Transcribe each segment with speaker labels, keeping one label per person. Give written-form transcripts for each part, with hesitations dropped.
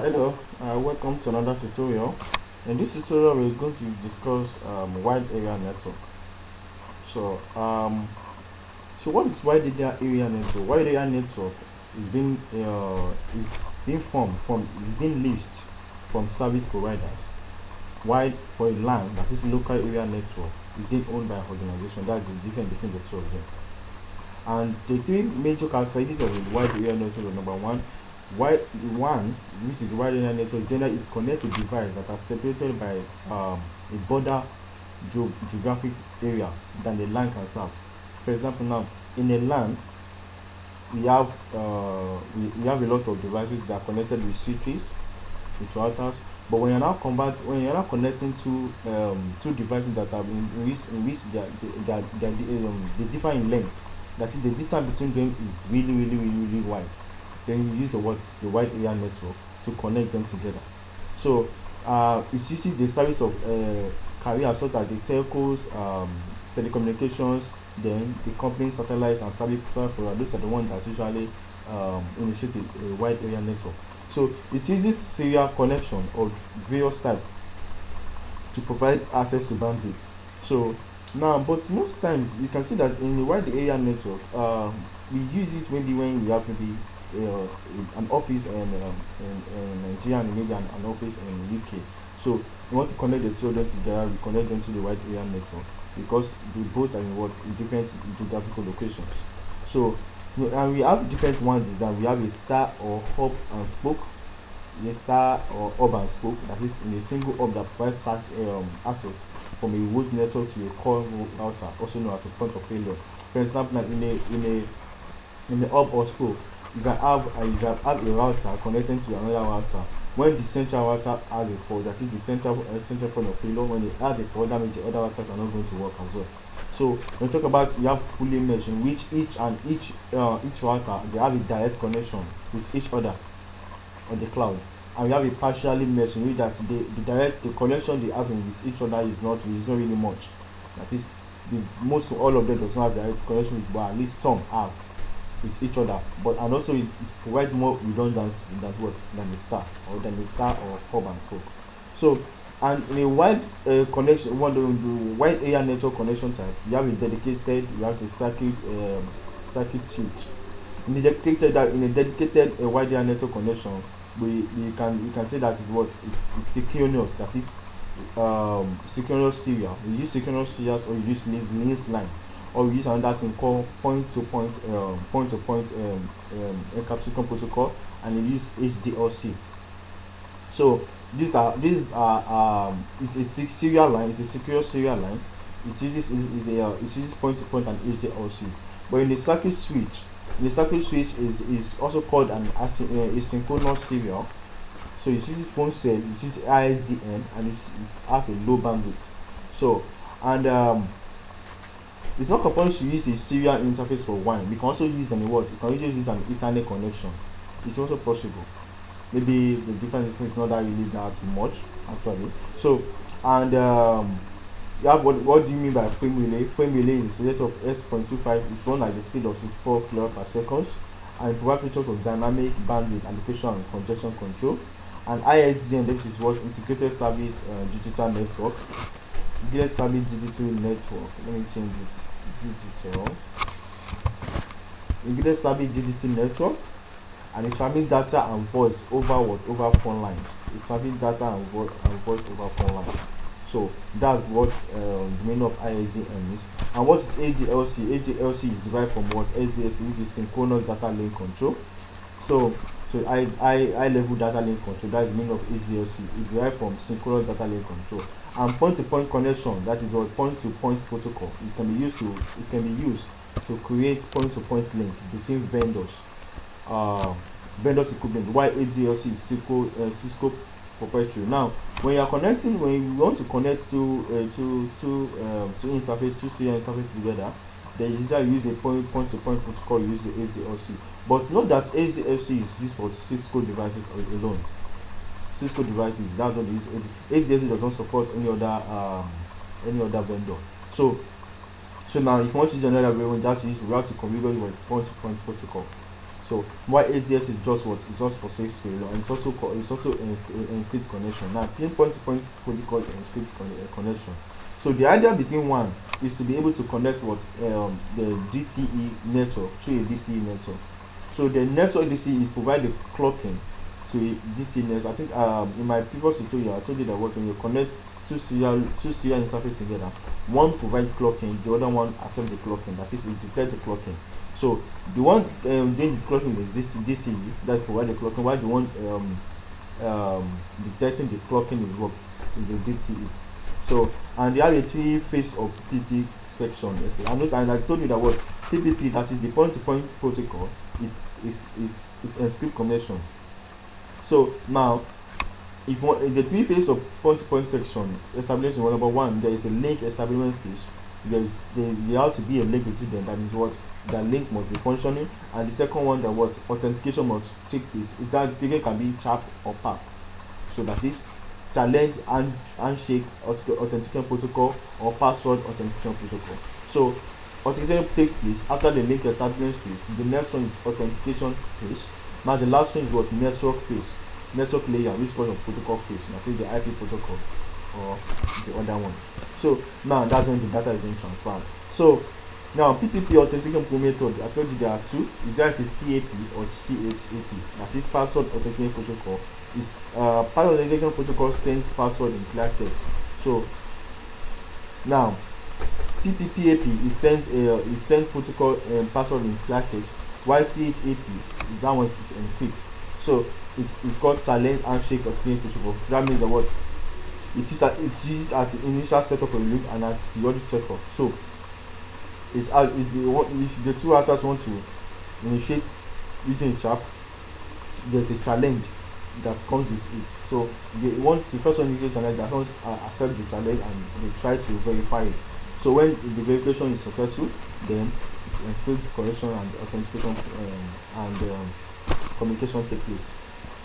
Speaker 1: Hello, welcome to another tutorial. In this tutorial, we're going to discuss wide area network. So, what is wide area network? Wide area network is being formed from is being leased from service providers. While for a LAN, that is local area network, is being owned by an organization. That's the difference between the two of them. And the three major characteristics of a wide area network are: number one, this is wide area network. Generally, it connects to devices that are separated by a border geographic area than the LAN can serve. For example, now in a LAN, we have a lot of devices that are connected with switches, with routers. But when you're now connecting two devices that are in which they differ in length, that is, the distance between them is really wide, then you use the wide area network to connect them together. So it uses the service of carriers such as the telcos, telecommunications, then the company satellites and service providers. Those are the ones that usually initiate a wide area network. So it uses serial connection of various types to provide access to bandwidth. So now, but most times you can see that in the wide area network, we use it when we have maybe an office in Nigeria and maybe an office in UK. So we want to connect the two of them together. We connect them to the wide area network because they both are in different geographical locations. So and we have different one design. We have a star or hub and spoke. A star or hub and spoke, that is in a single hub that provides access from a root network to a core router, also known as a point of failure. For example, in a hub or spoke, you can have a router connecting to another router. When the central router has a fault, that is the central point of failure, when it has a fault, that means the other routers are not going to work as well. So when we talk about, you have fully mesh, in which each router, they have a direct connection with each other on the cloud, and we have a partially mesh, in which that the connection they have with each other is not really much. That is, most all of them does not have direct connection with, but at least some have with each other. But and also it provides more redundancy than the star or hub and spoke. So, and in a wide connection, the wide area network connection type, you have the circuit switch. In a dedicated wide area network connection, we can say that it's synchronous. That is synchronous serial. You use synchronous serials, or you use links line, or we use another thing called point-to-point encapsulation protocol, and we use HDLC. So these are it's a serial line. It's a secure serial line. It uses point-to-point and HDLC. But in the circuit switch, is also called an asynchronous serial. So it uses phone cell, it uses ISDN, and it has a low bandwidth. So, and it's not compulsory to use a serial interface for one. We can also use You can also use an Ethernet connection. It's also possible. Maybe the difference is not that really that much actually. So, and you have what do you mean by frame relay? Frame relay is a series of S.25. It's run at the speed of 64 kbps, and it provides features of dynamic bandwidth allocation and congestion control. And ISDN, this is what integrated service digital network. Integrated service digital network. Let me change it. Digital. Integrated service digital network, and it transmits data and voice over phone lines. It transmits data and voice over phone lines. So that's what the meaning of ISDN is. And what is HDLC? HDLC is derived from what? HDLC, which is synchronous data link control. So high level data link control, that's the meaning of HDLC. It's derived from synchronous data link control. And point-to-point connection, that is what point-to-point protocol. It can be used to create point-to-point link between vendors equipment, while HDLC is Cisco proprietary. Now, when you want to connect two interface, two serial interfaces together, then you usually use a point-to-point protocol. You use the HDLC, but not that HDLC is used for Cisco devices alone. Cisco devices, that's what they use. HDLC does not support any other vendor. So now, if you want to use another way, we have to configure your point-to-point protocol. So why HDLC is just what is just for safe scale, and it's also encrypted connection. Now point to point protocol encrypted connection. So the idea between one is to be able to connect what the DTE network through a DCE network. So the network DCE is provide the clocking to a DTE network. I think in my previous tutorial I told you that what when you connect two serial interface together, one provide clocking, the other one accept the clocking, that is it detect the clocking. So the one doing the clocking is this DCE that provide the clocking, while the one detecting the clocking is a DTE. So and they have a three-phase of PP section. And I told you that what PPP, that is the point-to-point protocol, it's encrypted connection. So now, if the three-phase of point-to-point section establishing number one, there is a link establishment phase. There has to be a link between them. That is what the link must be functioning, and the second one that what authentication must take place. Authentication can be CHAP or PAP. So that is challenge and handshake authentication protocol or password authentication protocol. So authentication takes place after the link establishment phase. The next one is authentication phase. Now the last one is what network phase, network layer, which kind of protocol phase. That is the IP protocol or the other one. So now that's when the data is being transferred. So now PPP authentication method, I told you there are two. Is that is PAP or CHAP. That is password authentication protocol. Is password authentication protocol sends password in clear text. So now PPPAP is sent protocol password in clear text, while CHAP that one is encrypt. So it's called challenge handshake authentication protocol. That means that what it's used at the initial setup of the link and at periodic checkup. So if the two actors want to initiate using a CHAP, there's a challenge that comes with it. So once the first one indicates challenge, that ones accept the challenge and they try to verify it. So when the verification is successful, then it's encrypted correction and authentication and communication take place.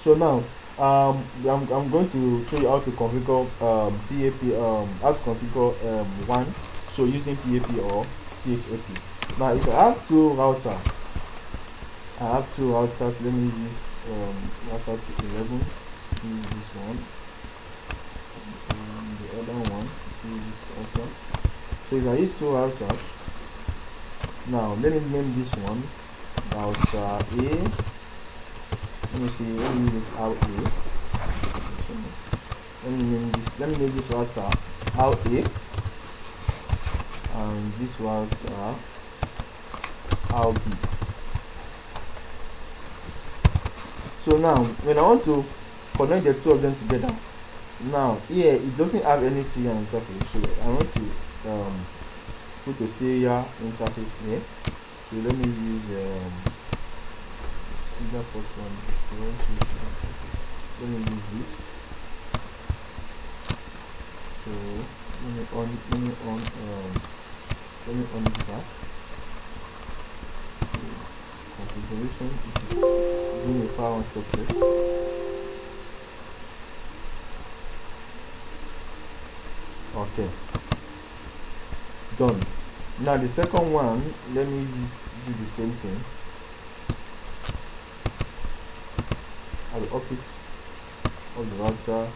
Speaker 1: So now I'm going to show you how to configure PAP, how to configure one. So using PAP or CHAP. Now if I have two routers, let me use router 211, use this one, and the other one, use this router. So if I use two routers, now let me name this one router A. Let me name it RA. Let me name this router RA, and this router RB. So now when I want to connect the two of them together, now here it doesn't have any serial interface, so I want to put a serial interface here. So let me use serial port one. Let me use this. So let me on it back. Configuration, it is doing a power on separate. Okay, done. Now the second one, let me do the same thing. I will off it on the router,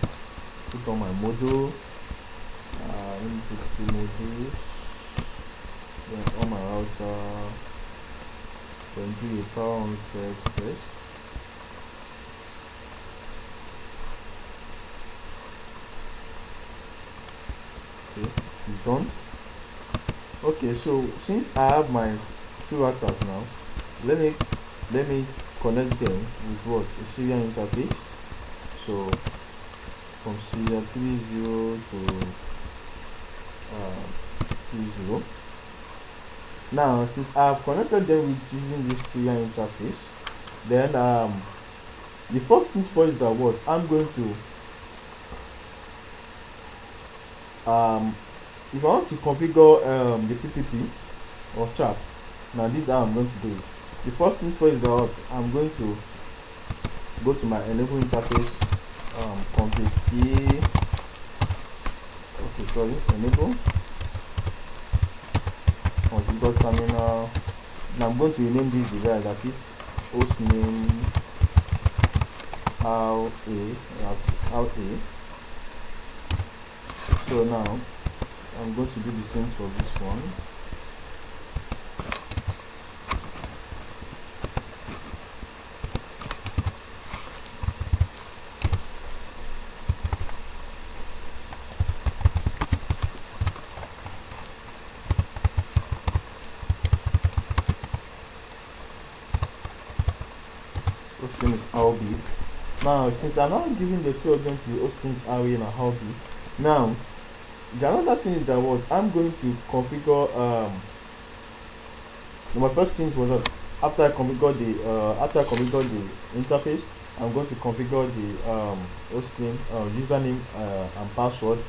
Speaker 1: put on my module. Let me put two modules, then on my router, then do a power on set test. Okay, it is done. Okay, so since I have my two routers now, let me connect them with what? A serial interface. So from serial 30 to 30. Now since I have connected them with using this serial interface, then the first thing for is that what I'm going to if I want to configure the PPP or CHAP, now this is how I'm going to do it. The first thing for is that what I'm going to go to my enable interface, config T, enable configure terminal. Now I'm going to rename this device, that is host name out A. So now I'm going to do the same for this one. Host name is RB. Now, since I'm now giving the two of them to the host names RA and RB, now the another thing is that what I'm going to configure. My first thing was that after I configure the interface, I'm going to configure the host name, username, and password,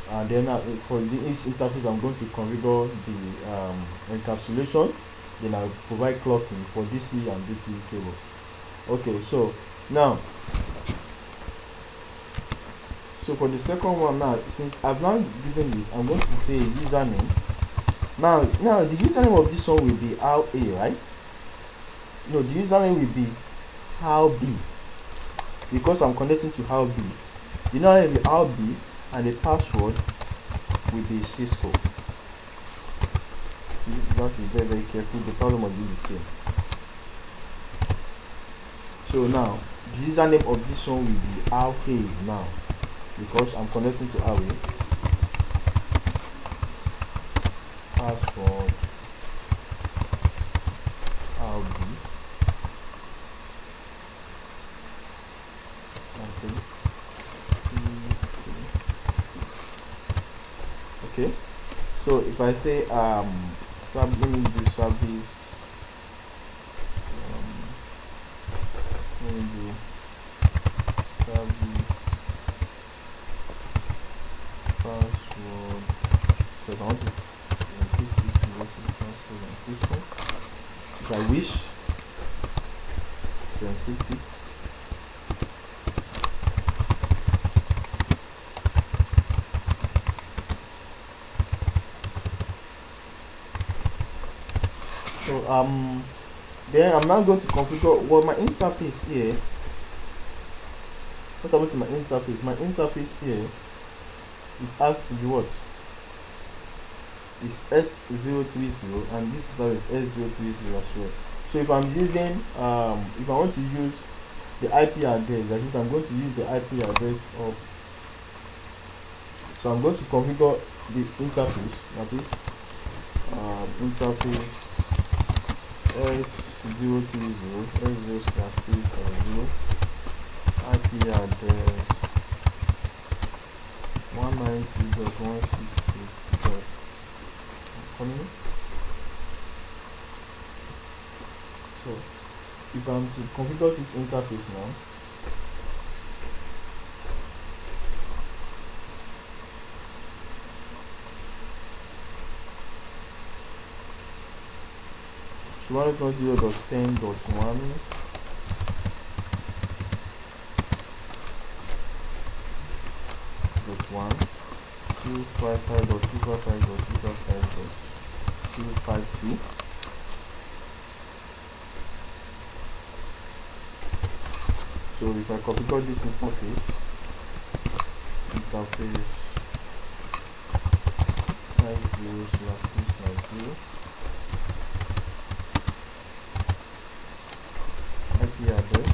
Speaker 1: and then for each interface, I'm going to configure the encapsulation. Then I'll provide clocking for DC and DT cable. Okay, so now, so for the second one now, since I've now given this, I'm going to say username. Now the username of this one will be how A, right? No, the username will be how B, because I'm connecting to how B. The username will be how B, and the password will be Cisco. See, you have to be very, very careful. The password must be the same. So now the username of this one will be how A now, because I'm connecting to how A. Password how B. Okay, so if I say let me do service, let me do service password. So if I want to encrypt it, the password encryption. If I wish to encrypt it, so then I'm now going to configure my interface here. What about my interface? My interface here, it has to be what? It's S030, and this is S030 as well. So if I'm using if I want to use the IP address, that is, I'm going to use the IP address of, so I'm going to configure the interface, that is interface S030 S0/350 IP address 192.168. So if I'm to configure this interface now, so 1.0.10.1 255.255.255.252. So if I configure this interface .0/2/0 IP address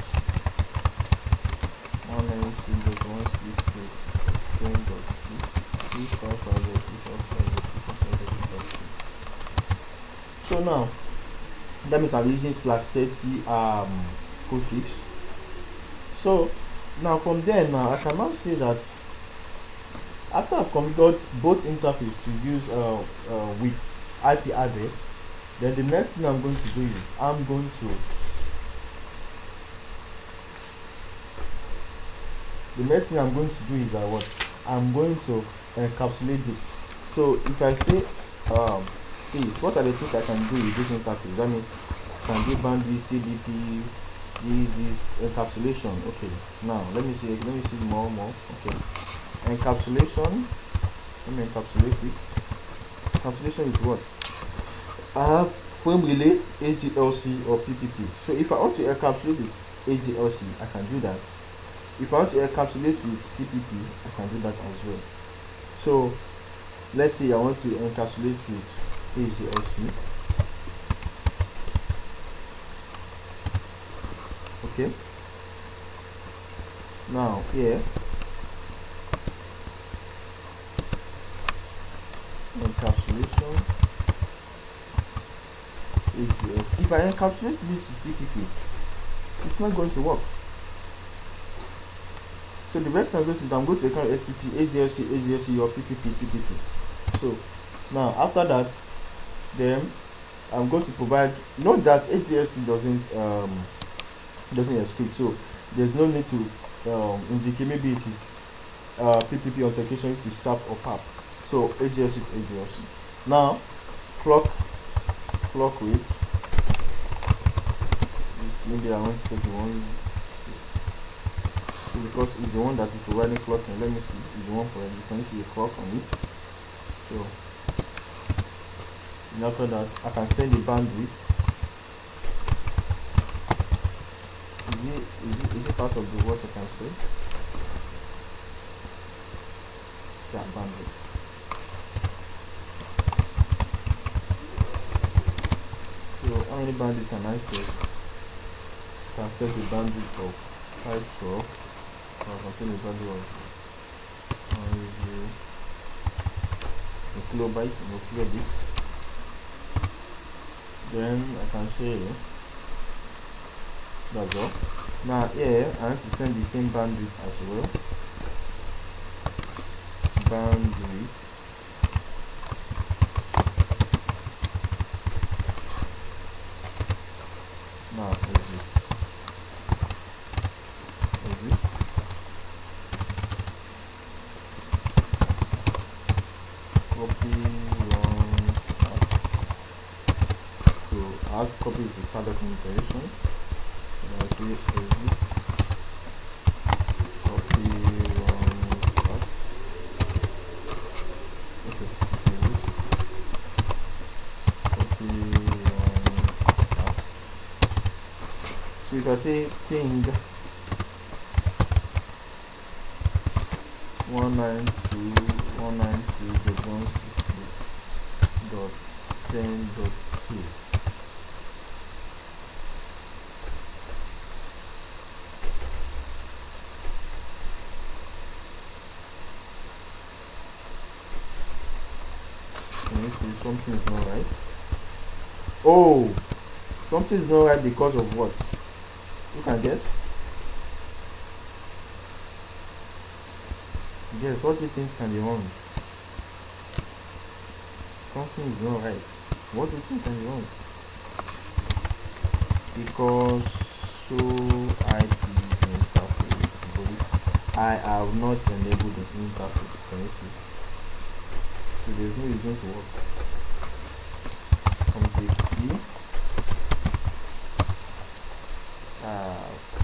Speaker 1: 192.168.10.2. So now that means I'm using /30 prefix. So now from there, now I can now say that after I've configured both interface to use with IP address, then the next thing I'm going to do is I'm going to I'm going to encapsulate it. So if I say please, what are the things I can do with this interface? That means I can do bandwidth, CDP, this encapsulation. Okay, now let me see more. Okay, encapsulation, let me encapsulate it. Encapsulation is what? I have frame relay, HDLC or PPP. So if I want to encapsulate with HDLC, I can do that. If I want to encapsulate with PPP, I can do that as well. So let's say I want to encapsulate with HDLC. Okay. Now here, encapsulation HDLC. If I encapsulate this with PPP, it's not going to work. So the best I'm going to do, I'm going to account SPP, HDLC, HDLC or PPP. So now after that, then I'm going to provide. Note that HDLC doesn't execute, so there's no need to indicate. Maybe it is PPP authentication, which is tap or pap. So HDLC is HDLC. Now clock rate. Maybe I want to set the one. Because it's the one that is providing clocking. Let me see, it's the one providing. You can see the clock on it. So and after that, I can send the bandwidth. Is it part of the what I can set? Yeah, bandwidth. So how many bandwidth can I set? I can set the bandwidth of 512. I can set the value of a kilobyte, no kilobit. Then I can say that's all. Now here I want to send the same bandwidth as well. Bandwidth now exist. Copy one start. So I have to copy it to start documentation. And I say exist. Copy one start. Okay, exist. Copy one start. So if I say ping 192.168.10.2. Can you see something is not right? Oh, something is not right because of what? You can guess? Guess what do you think can be wrong? Something is not right. What do you think can be wrong? Because so IP interface, but I have not enabled the interface. Can you see? So there's no way it's going to work. Complexity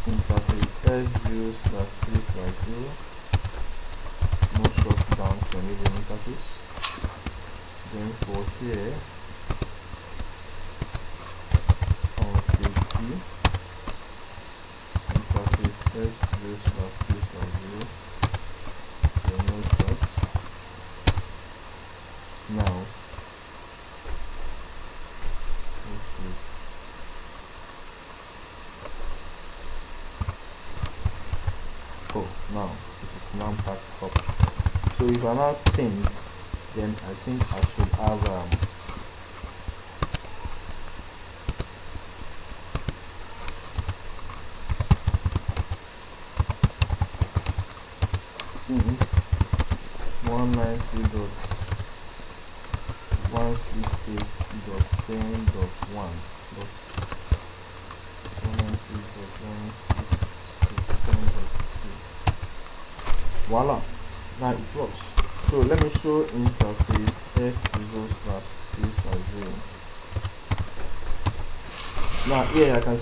Speaker 1: interface S0/3/0. No shutdown to enable interface. Then for here, config interface S0/3/0. Then no shut. Now let's wait. Oh, now it is now packed up. So if I now ping, then I think I should have -192.168.10.1. Voila, now it works. So let me show interface S0/3/0. Now here I can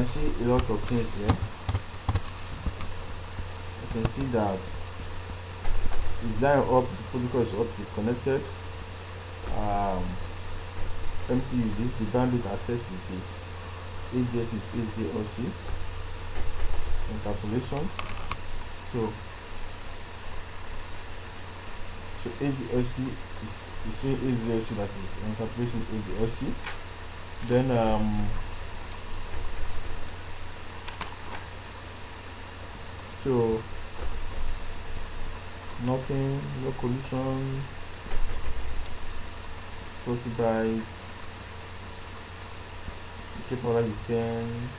Speaker 1: see a lot of things here. I can see that is line up, the protocol is up disconnected. MCU is this, the bandwidth asset is this, HDLC is HDLC encapsulation. So HDLC is showing HDLC, that is encapsulation HDLC. Then so nothing, no collision, 40 bytes, the power is 10,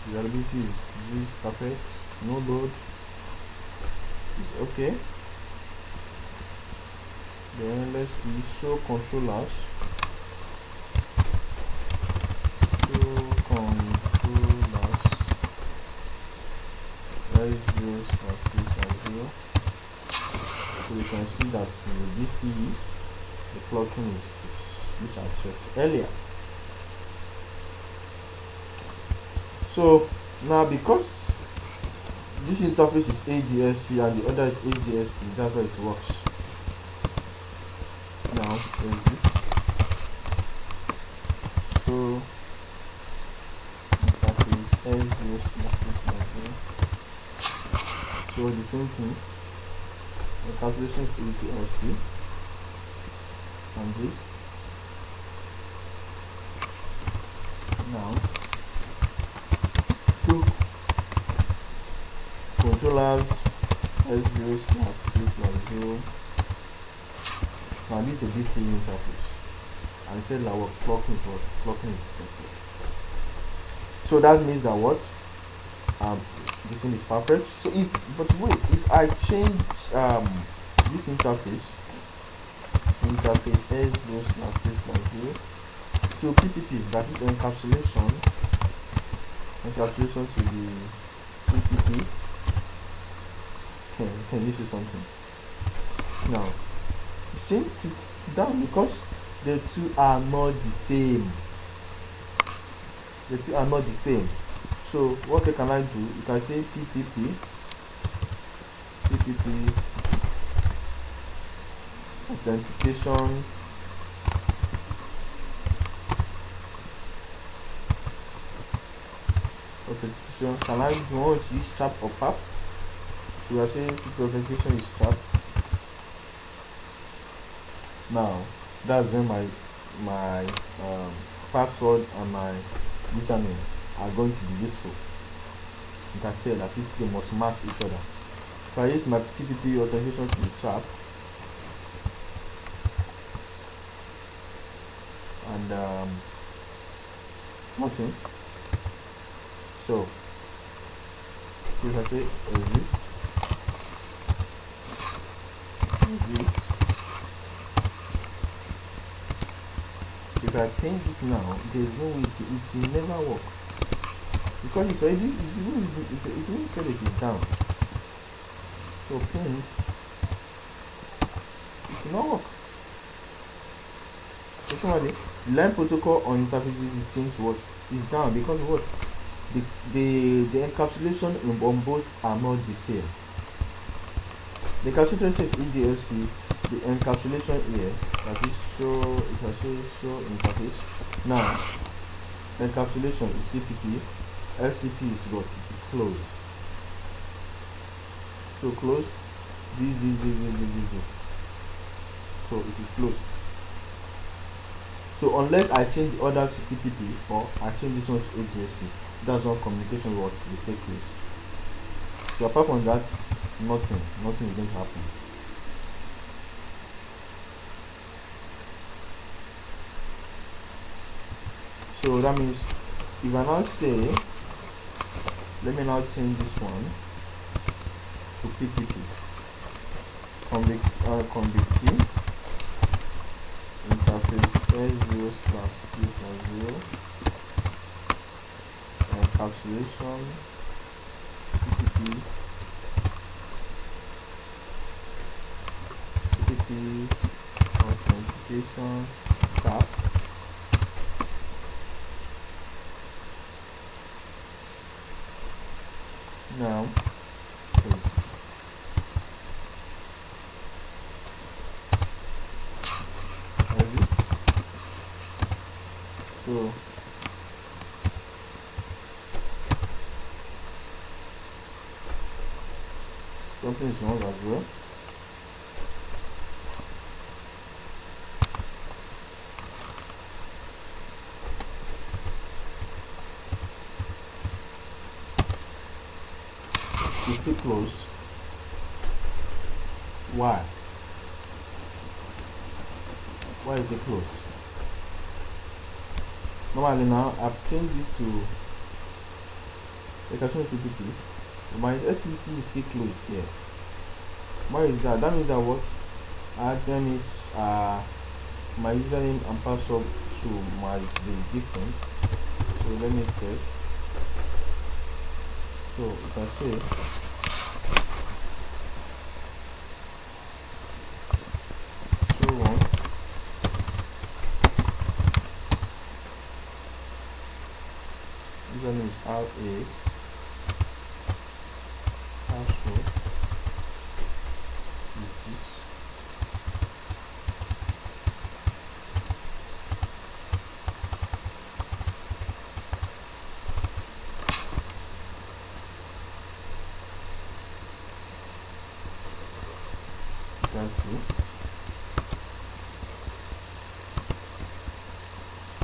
Speaker 1: reliability is perfect, no load, it's okay. Then let's see, show controllers. S0/2/0. So you can see that the DCE, the clocking is this, which I set earlier. So now, because this interface is ADSC and the other is AZSC, that's how it works. Now resist. So interface S0/2/0. So the same thing. The calculation is ADLC and this. Now two controllers S0/2/0. Now this is a BTE interface. I said that what clocking is what? Clocking is detected. So that means that what? The thing is perfect. So if I change this interface S0/2/0 to PPP, that is encapsulation to the PPP. Can you see something? Now change it down because the two are not the same. So what can I do? You can say PPP authentication Can I do want to use chap or pap? So we are saying PPP authentication is chap. Now that's when my password and my username are going to be useful. You can say that they must match each other. If I use my PPP authentication to the chap and nothing. So if I say resist, if I paint it now, there is no way it will never work because it will say that it is down. So paint, it will not work. So somebody, line protocol on interfaces is saying to what is down because what the encapsulation on both are not the same. The encapsulation says HDLC, the encapsulation here that is show interface. Now the encapsulation is PPP, LCP is what? It is closed. So closed. This. So it is closed. So unless I change the other to PPP or I change this one to HDLC, that's when communication will take place. So apart from that, nothing is going to happen. So that means if I now say, let me now change this one to PPP, convict interface S0/2/0 encapsulation PPP authentication tap. Now resist. So something is wrong as well. It's still closed. Why? Why is it closed? Normally now I've changed this to extraction PPP. My SSD is still closed here. Why is that? That means that what? That means my username and password might be different. So let me check. So you can see show one. Username is RA, password is this.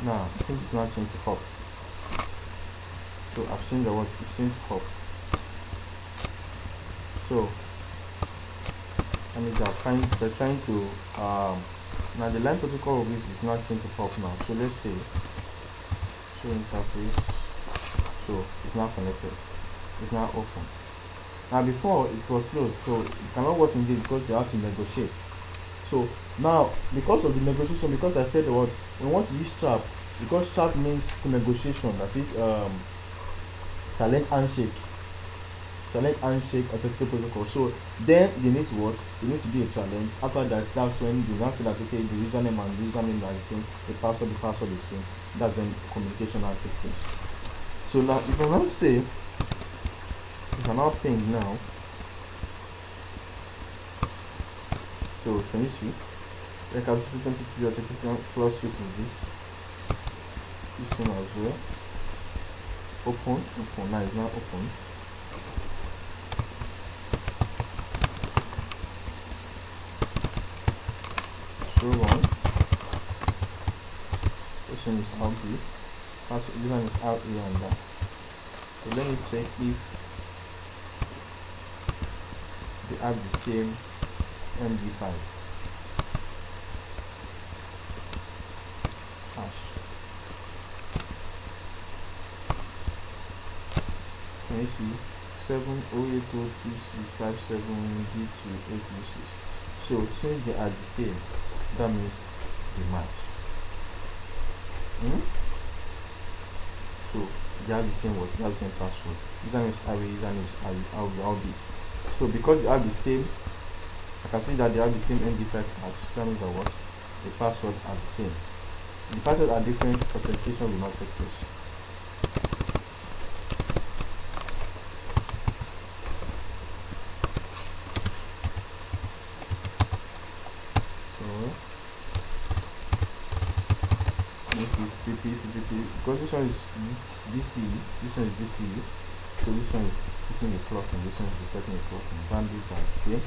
Speaker 1: Now I think it's now changed to hop. So I've seen the word it's changed to hop. So that means they're trying to now the line protocol of this is not changed to hop now. So let's say show interface. So it's now connected. It's now open. Now before it was closed, so it cannot work indeed because they have to negotiate. So now because of the negotiation, because I said what we want to use chat, because chat means negotiation, that is challenge handshake authenticate protocol. So then they need to what? They need to be a challenge. After that, that's when they now say that okay, the username and the username are the same, the password is the same. That's when communication now takes place. So now if I now say, if I now ping now, so can you see? Recapitulating PPP plus which is this one as well. Open. Now it's not open. Show one. This one is RB. This one is RA and that. So let me check if they have the same MD5 hash. Can you see 7080365 D2826? So since they are the same, that means they match. So they have the same word, they have the same password. Username is RA, username is RB. So because they have the same, I can see that they have the same MD5 hash. That means that what? The password are the same. The passwords are different, authentication will not take place. So let's see PPP, because this one is DC, this one is DTU. So this one is putting a clock and this one is detecting a clock, and bandwidth are the same,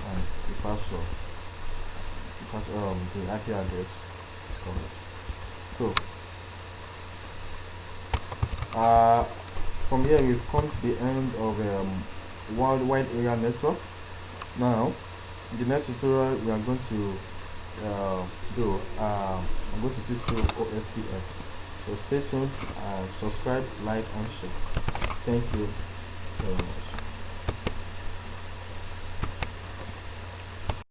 Speaker 1: and the password, because the IP address is correct. So from here we've come to the end of worldwide area network. Now in the next tutorial we are going to I'm going to teach you OSPF. So stay tuned and subscribe, like and share. Thank you very much.